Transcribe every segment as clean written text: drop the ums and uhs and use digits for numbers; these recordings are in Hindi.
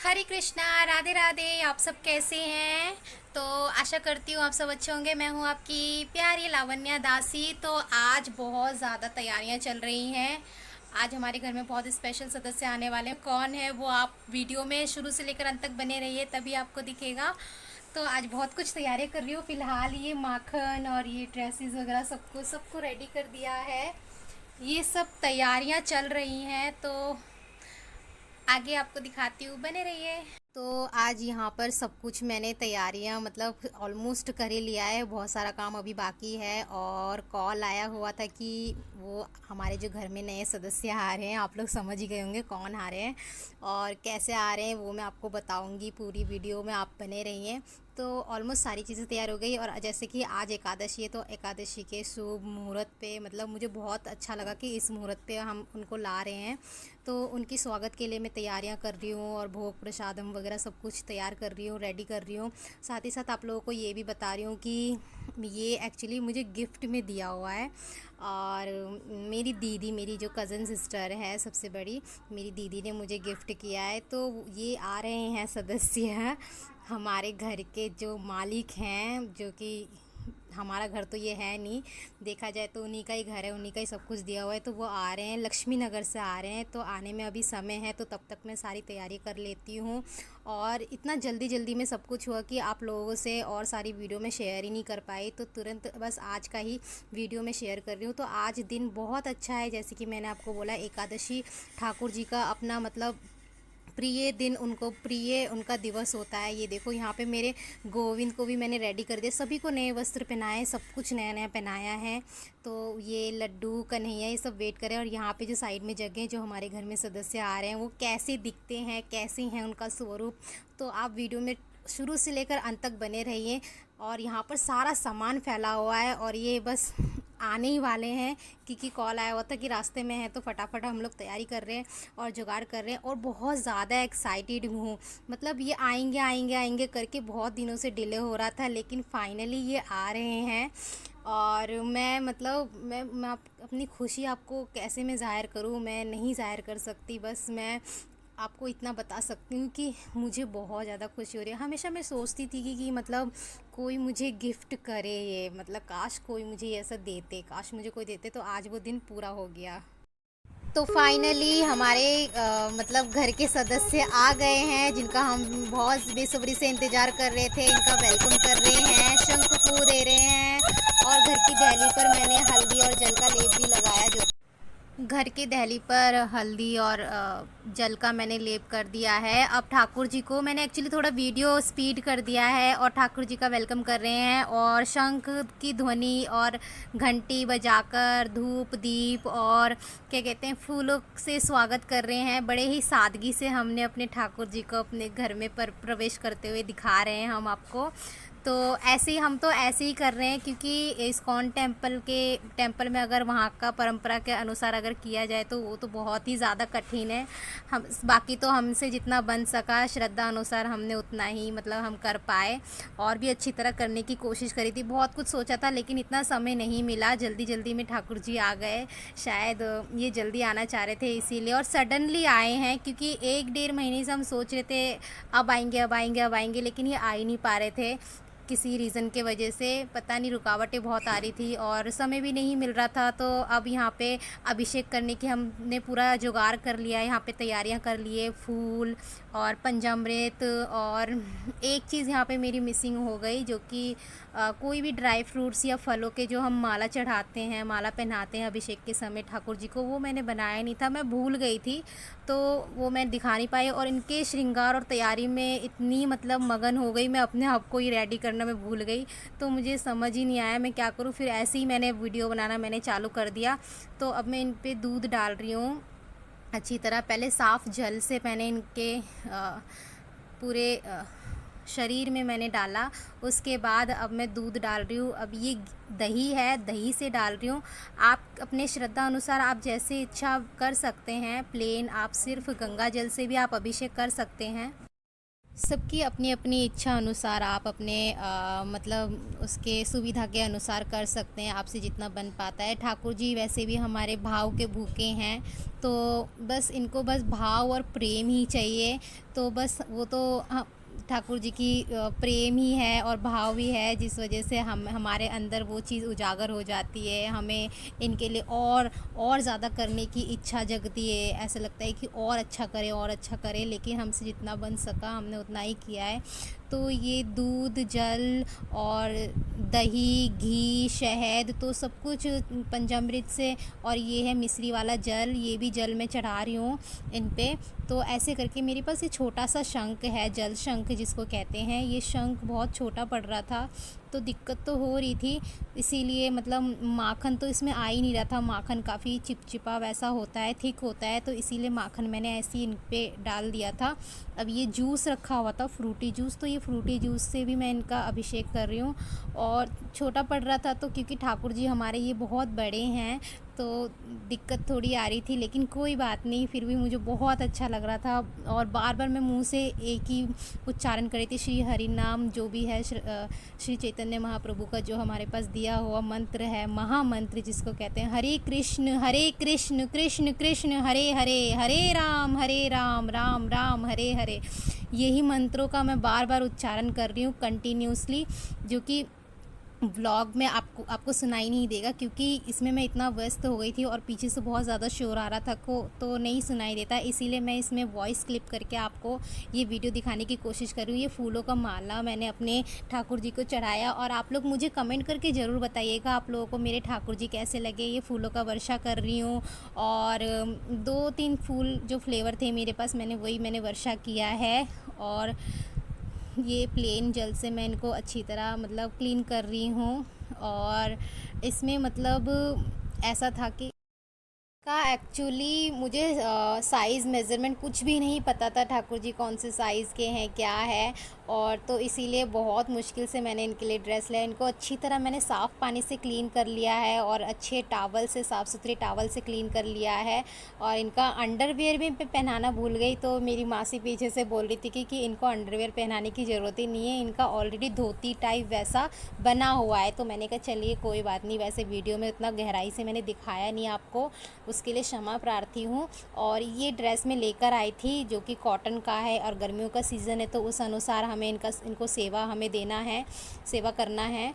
हरे कृष्णा, राधे राधे। आप सब कैसे हैं? तो आशा करती हूँ आप सब अच्छे होंगे। मैं हूँ आपकी प्यारी लावण्या दासी। तो आज बहुत ज़्यादा तैयारियाँ चल रही हैं। आज हमारे घर में बहुत स्पेशल सदस्य आने वाले हैं। कौन है वो आप वीडियो में शुरू से लेकर अंत तक बने रहिए, तभी आपको दिखेगा। तो आज बहुत कुछ तैयारी कर रही हूँ। फ़िलहाल ये माखन और ये ड्रेसेस वगैरह सबको रेडी कर दिया है। ये सब तैयारियां चल रही हैं, तो आगे आपको दिखाती हूँ, बने रहिए। तो आज यहाँ पर सब कुछ मैंने तैयारियाँ मतलब ऑलमोस्ट कर ही लिया है। बहुत सारा काम अभी बाकी है और कॉल आया हुआ था कि वो हमारे जो घर में नए सदस्य आ रहे हैं। आप लोग समझ ही गए होंगे कौन आ रहे हैं और कैसे आ रहे हैं, वो मैं आपको बताऊँगी। पूरी वीडियो में आप बने रहिए। तो ऑलमोस्ट सारी चीज़ें तैयार हो गई और जैसे कि आज एकादशी है, तो एकादशी के शुभ मुहूर्त पे मतलब मुझे बहुत अच्छा लगा कि इस मुहूर्त पे हम उनको ला रहे हैं। तो उनकी स्वागत के लिए मैं तैयारियां कर रही हूँ और भोग प्रसादम वगैरह सब कुछ तैयार कर रही हूँ, रेडी कर रही हूँ। साथ ही साथ आप लोगों को ये भी बता रही हूँ कि ये एक्चुअली मुझे गिफ्ट में दिया हुआ है। और मेरी दीदी, मेरी जो कज़न सिस्टर है सबसे बड़ी, मेरी दीदी ने मुझे गिफ्ट किया है। तो ये आ रहे हैं सदस्य हमारे घर के जो मालिक हैं, जो कि हमारा घर तो ये है नहीं, देखा जाए तो उन्हीं का ही घर है, उन्हीं का ही सब कुछ दिया हुआ है। तो वो आ रहे हैं, लक्ष्मी नगर से आ रहे हैं। तो आने में अभी समय है, तो तब तक मैं सारी तैयारी कर लेती हूँ। और इतना जल्दी जल्दी में सब कुछ हुआ कि आप लोगों से और सारी वीडियो में शेयर ही नहीं कर पाई, तो तुरंत बस आज का ही वीडियो में शेयर कर रही हूँ। तो आज दिन बहुत अच्छा है, जैसे कि मैंने आपको बोला, एकादशी ठाकुर जी का अपना मतलब प्रिय दिन, उनको प्रिय उनका दिवस होता है। ये देखो यहाँ पे मेरे गोविंद को भी मैंने रेडी कर दिया, सभी को नए वस्त्र पहनाए, सब कुछ नया नया पहनाया है। तो ये लड्डू कन्हैया ये सब वेट करें। और यहाँ पे जो साइड में जगह जो हमारे घर में सदस्य आ रहे हैं वो कैसे दिखते हैं, कैसे हैं उनका स्वरूप, तो आप वीडियो में शुरू से लेकर अंत तक बने रहिए। और यहाँ पर सारा सामान फैला हुआ है और ये बस आने ही वाले हैं, क्योंकि कॉल आया हुआ था कि रास्ते में है। तो फटाफट हम लोग तैयारी कर रहे हैं और जुगाड़ कर रहे हैं और बहुत ज़्यादा एक्साइटेड हूँ। मतलब ये आएंगे आएंगे आएंगे करके बहुत दिनों से डिले हो रहा था, लेकिन फाइनली ये आ रहे हैं। और मैं मतलब मैं अपनी खुशी आपको कैसे मैं ज़ाहिर करूँ, मैं नहीं ज़ाहिर कर सकती। बस मैं आपको इतना बता सकती हूँ कि मुझे बहुत ज़्यादा खुशी हो रही है। हमेशा मैं सोचती थी कि मतलब कोई मुझे गिफ्ट करे, ये मतलब काश कोई मुझे ऐसा देते, काश मुझे कोई देते। तो आज वो दिन पूरा हो गया। तो फाइनली हमारे मतलब घर के सदस्य आ गए हैं, जिनका हम बहुत बेसब्री से इंतज़ार कर रहे थे। इनका वेलकम कर रहे हैं, शंख फूँक दे रहे हैं। और घर की दहली पर मैंने हल्दी और जल का लेप भी लगाया, जो घर की दहली पर हल्दी और जल का मैंने लेप कर दिया है। अब ठाकुर जी को मैंने एक्चुअली थोड़ा वीडियो स्पीड कर दिया है और ठाकुर जी का वेलकम कर रहे हैं। और शंख की ध्वनि और घंटी बजाकर धूप दीप और क्या कहते हैं फूलों से स्वागत कर रहे हैं। बड़े ही सादगी से हमने अपने ठाकुर जी को अपने घर में प्रवेश करते हुए दिखा रहे हैं हम आपको। तो ऐसे ही हम तो ऐसे ही कर रहे हैं, क्योंकि इस्कॉन टेम्पल में अगर वहाँ का परंपरा के अनुसार अगर किया जाए तो वो तो बहुत ही ज़्यादा कठिन है। हम बाकी तो हमसे जितना बन सका श्रद्धा अनुसार हमने उतना ही मतलब हम कर पाए, और भी अच्छी तरह करने की कोशिश करी थी। बहुत कुछ सोचा था लेकिन इतना समय नहीं मिला, जल्दी जल्दी में ठाकुर जी आ गए। शायद ये जल्दी आना चाह रहे थे इसीलिए, और सडनली आए हैं, क्योंकि 1-1.5 महीने से हम सोच रहे थे अब आएंगे अब आएंगे अब आएंगे, लेकिन ये आ ही नहीं पा रहे थे। किसी रीज़न के वजह से पता नहीं, रुकावटें बहुत आ रही थी और समय भी नहीं मिल रहा था। तो अब यहाँ पे अभिषेक करने की हमने पूरा जुगाड़ कर लिया है, यहाँ पे तैयारियाँ कर लिए, फूल और पंचामृत। और एक चीज़ यहाँ पे मेरी मिसिंग हो गई, जो कि कोई भी ड्राई फ्रूट्स या फलों के जो हम माला चढ़ाते हैं, माला पहनाते हैं अभिषेक के समय ठाकुर जी को, वो मैंने बनाया नहीं था, मैं भूल गई थी। तो वो मैं दिखा नहीं पाई और इनके श्रृंगार और तैयारी में इतनी मतलब मगन हो गई, मैं अपने आप को ही रेडी करना मैं भूल गई। तो मुझे समझ ही नहीं आया मैं क्या करूँ। फिर ऐसे ही मैंने वीडियो बनाना मैंने चालू कर दिया। तो अब मैं इन पे दूध डाल रही हूँ अच्छी तरह। पहले साफ़ जल से मैंने इनके पूरे शरीर में मैंने डाला, उसके बाद अब मैं दूध डाल रही हूँ। अब ये दही है, दही से डाल रही हूँ। आप अपने श्रद्धा अनुसार आप जैसे इच्छा कर सकते हैं, प्लेन आप सिर्फ गंगा जल से भी आप अभिषेक कर सकते हैं। सबकी अपनी अपनी इच्छा अनुसार आप अपने मतलब उसके सुविधा के अनुसार कर सकते हैं, आपसे जितना बन पाता है। ठाकुर जी वैसे भी हमारे भाव के भूखे हैं, तो बस इनको बस भाव और प्रेम ही चाहिए। तो बस वो तो ठाकुर जी की प्रेम ही है और भाव भी है, जिस वजह से हम हमारे अंदर वो चीज़ उजागर हो जाती है। हमें इनके लिए और ज़्यादा करने की इच्छा जगती है, ऐसा लगता है कि और अच्छा करें और अच्छा करें, लेकिन हमसे जितना बन सका हमने उतना ही किया है। तो ये दूध, जल और दही, घी, शहद तो सब कुछ पंचामृत से, और ये है मिश्री वाला जल, ये भी जल में चढ़ा रही हूँ इन पे। तो ऐसे करके मेरे पास ये छोटा सा शंख है, जल शंख जिसको कहते हैं। ये शंख बहुत छोटा पड़ रहा था, तो दिक्कत तो हो रही थी, इसीलिए मतलब माखन तो इसमें आ ही नहीं रहा था। माखन काफ़ी चिपचिपा वैसा होता है, थिक होता है, तो इसीलिए माखन मैंने ऐसे ही इन पे डाल दिया था। अब ये जूस रखा हुआ था, फ्रूटी जूस, तो ये फ्रूटी जूस से भी मैं इनका अभिषेक कर रही हूँ। और छोटा पड़ रहा था तो क्योंकि ठाकुर जी हमारे ये बहुत बड़े हैं, तो दिक्कत थोड़ी आ रही थी, लेकिन कोई बात नहीं, फिर भी मुझे बहुत अच्छा लग रहा था। और बार बार मैं मुंह से एक ही उच्चारण कर रही थी, श्री हरि नाम जो भी है, श्री चैतन्य महाप्रभु का जो हमारे पास दिया हुआ मंत्र है, महामंत्र जिसको कहते हैं, हरे कृष्ण कृष्ण कृष्ण हरे हरे, हरे राम राम राम हरे हरे। यही मंत्रों का मैं बार बार उच्चारण कर रही हूँ कंटिन्यूसली, जो कि व्लॉग में आपको सुनाई नहीं देगा, क्योंकि इसमें मैं इतना व्यस्त हो गई थी और पीछे से बहुत ज़्यादा शोर आ रहा था को तो नहीं सुनाई देता। इसीलिए मैं इसमें वॉइस क्लिप करके आपको ये वीडियो दिखाने की कोशिश कर रही हूँ। ये फूलों का माला मैंने अपने ठाकुर जी को चढ़ाया, और आप लोग मुझे कमेंट करके ज़रूर बताइएगा आप लोगों को मेरे ठाकुर जी कैसे लगे। ये फूलों का वर्षा कर रही हूँ, और 2-3 फूल जो फ्लेवर थे मेरे पास, मैंने वर्षा किया है। और ये प्लेन जल से मैं इनको अच्छी तरह मतलब क्लीन कर रही हूँ। और इसमें मतलब ऐसा था कि का एक्चुअली मुझे साइज़ मेज़रमेंट कुछ भी नहीं पता था, ठाकुर जी कौन से साइज़ के हैं क्या है। और तो इसीलिए बहुत मुश्किल से मैंने इनके लिए ड्रेस लिया। इनको अच्छी तरह मैंने साफ़ पानी से क्लीन कर लिया है, और अच्छे टावल से, साफ़ सुथरे टावल से क्लीन कर लिया है। और इनका अंडरवियर भी पहनाना भूल गई, तो मेरी मासी पीछे से बोल रही थी कि इनको अंडरवियर पहनाने की ज़रूरत ही नहीं है, इनका ऑलरेडी धोती टाइप वैसा बना हुआ है। तो मैंने कहा चलिए कोई बात नहीं, वैसे वीडियो में उतना गहराई से मैंने दिखाया नहीं आपको, उसके लिए क्षमा प्रार्थी हूँ। और ये ड्रेस मैं लेकर आई थी जो कि कॉटन का है, और गर्मियों का सीज़न है, तो उस अनुसार हमें इनको सेवा हमें देना है, सेवा करना है।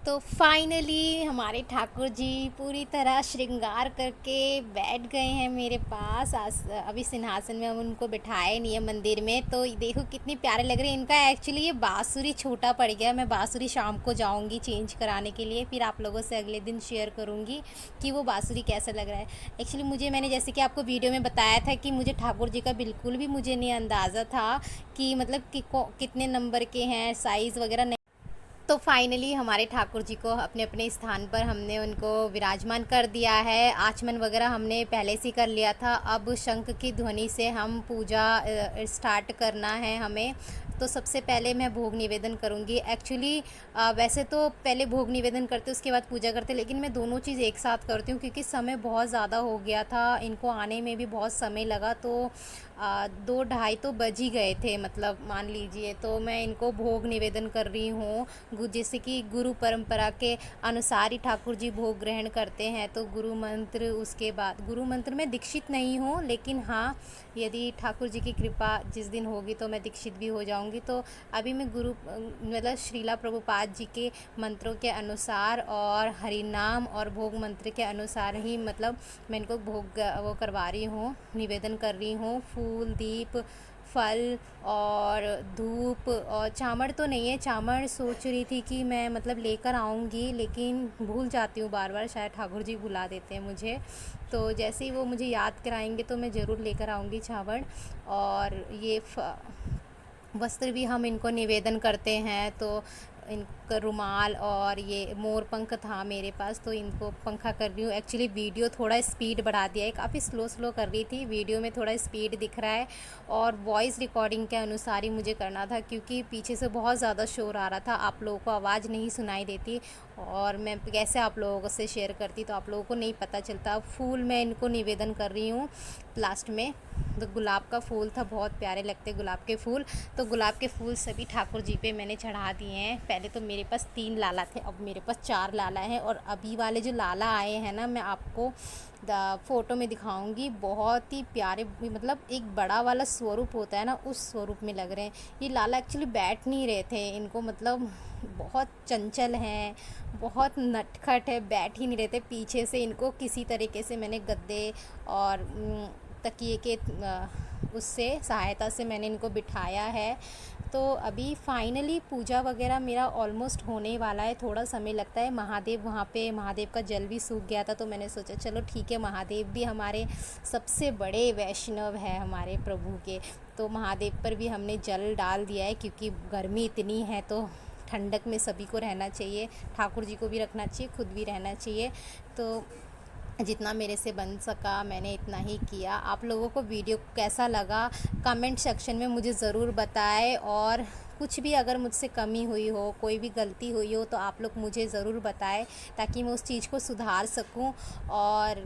तो फाइनली हमारे ठाकुर जी पूरी तरह श्रृंगार करके बैठ गए हैं मेरे पास। अभी सिंहासन में हम उनको बिठाए नहीं है मंदिर में, तो देखो कितने प्यारे लग रहे हैं। इनका एक्चुअली ये बाँसुरी छोटा पड़ गया, मैं बाँसुरी शाम को जाऊंगी चेंज कराने के लिए, फिर आप लोगों से अगले दिन शेयर करूंगी कि वो बाँसुरी कैसा लग रहा है। एक्चुअली मैंने जैसे कि आपको वीडियो में बताया था कि मुझे ठाकुर जी का बिल्कुल भी मुझे नहीं अंदाज़ा था कि मतलब कि कितने नंबर के हैं, साइज़ वगैरह। तो फाइनली हमारे ठाकुर जी को अपने अपने स्थान पर हमने उनको विराजमान कर दिया है। आचमन वगैरह हमने पहले से कर लिया था, अब शंख की ध्वनि से हम पूजा स्टार्ट करना है हमें। तो सबसे पहले मैं भोग निवेदन करूँगी। एक्चुअली वैसे तो पहले भोग निवेदन करते उसके बाद पूजा करते, लेकिन मैं दोनों चीज़ एक साथ करती हूँ क्योंकि समय बहुत ज़्यादा हो गया था, इनको आने में भी बहुत समय लगा। तो 2-2:30 तो बज ही गए थे, मतलब मान लीजिए। तो मैं इनको भोग निवेदन कर रही हूँ, जैसे कि गुरु परंपरा के अनुसार ही ठाकुर जी भोग ग्रहण करते हैं। तो गुरु मंत्र, उसके बाद गुरु मंत्र में दीक्षित नहीं हूँ, लेकिन हाँ यदि ठाकुर जी की कृपा जिस दिन होगी तो मैं दीक्षित भी हो जाऊँगी। तो अभी मैं मतलब श्रीला प्रभुपाद जी के मंत्रों के अनुसार और हरि नाम और भोग मंत्र के अनुसार ही मतलब मैं इनको भोग वो करवा रही हूँ, निवेदन कर रही हूँ। फूल, दीप, फल और धूप, और चामड़ तो नहीं है, चामड़ सोच रही थी कि मैं मतलब लेकर आऊँगी, लेकिन भूल जाती हूँ बार बार, शायद ठाकुर जी भुला देते हैं मुझे। तो जैसे ही वो मुझे याद कराएंगे तो मैं ज़रूर लेकर आऊँगी चावड़। और ये वस्त्र भी हम इनको निवेदन करते हैं। तो इनका रुमाल और ये मोर पंख था मेरे पास, तो इनको पंखा कर रही हूँ। एक्चुअली वीडियो थोड़ा स्पीड बढ़ा दिया है, काफ़ी स्लो कर रही थी, वीडियो में थोड़ा स्पीड दिख रहा है। और वॉइस रिकॉर्डिंग के अनुसार ही मुझे करना था क्योंकि पीछे से बहुत ज़्यादा शोर आ रहा था, आप लोगों को आवाज़ नहीं सुनाई देती, और मैं कैसे आप लोगों से शेयर करती तो आप लोगों को नहीं पता चलता। फूल मैं इनको निवेदन कर रही हूँ, लास्ट में। तो गुलाब का फूल था, बहुत प्यारे लगते गुलाब के फूल। तो गुलाब के फूल सभी ठाकुर जी पे मैंने चढ़ा दिए हैं। पहले तो मेरे पास 3 लाला थे, अब मेरे पास 4 लाला हैं। और अभी वाले जो लाला आए हैं ना, मैं आपको फ़ोटो में दिखाऊंगी। बहुत ही प्यारे, मतलब एक बड़ा वाला स्वरूप होता है ना, उस स्वरूप में लग रहे हैं। ये लाला एक्चुअली बैठ नहीं रहे थे, इनको मतलब बहुत चंचल हैं, बहुत नटखट है, बैठ ही नहीं रहते। पीछे से इनको किसी तरीके से मैंने गद्दे और तकिए के उससे सहायता से मैंने इनको बिठाया है। तो अभी फाइनली पूजा वगैरह मेरा ऑलमोस्ट होने वाला है, थोड़ा समय लगता है। महादेव, वहाँ पे महादेव का जल भी सूख गया था, तो मैंने सोचा चलो ठीक है, महादेव भी हमारे सबसे बड़े वैष्णव है हमारे प्रभु के, तो महादेव पर भी हमने जल डाल दिया है। क्योंकि गर्मी इतनी है तो ठंडक में सभी को रहना चाहिए, ठाकुर जी को भी रखना चाहिए, खुद भी रहना चाहिए। तो जितना मेरे से बन सका मैंने इतना ही किया। आप लोगों को वीडियो कैसा लगा कमेंट सेक्शन में मुझे ज़रूर बताएं। और कुछ भी अगर मुझसे कमी हुई हो, कोई भी गलती हुई हो, तो आप लोग मुझे ज़रूर बताएं, ताकि मैं उस चीज़ को सुधार सकूं। और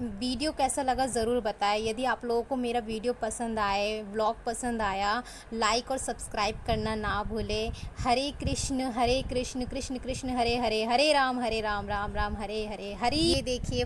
वीडियो कैसा लगा ज़रूर बताएं। यदि आप लोगों को मेरा वीडियो पसंद आए, व्लॉग पसंद आया, लाइक और सब्सक्राइब करना ना भूलें। हरे कृष्ण कृष्ण कृष्ण हरे हरे, हरे राम राम राम हरे हरे, हरी। ये देखिए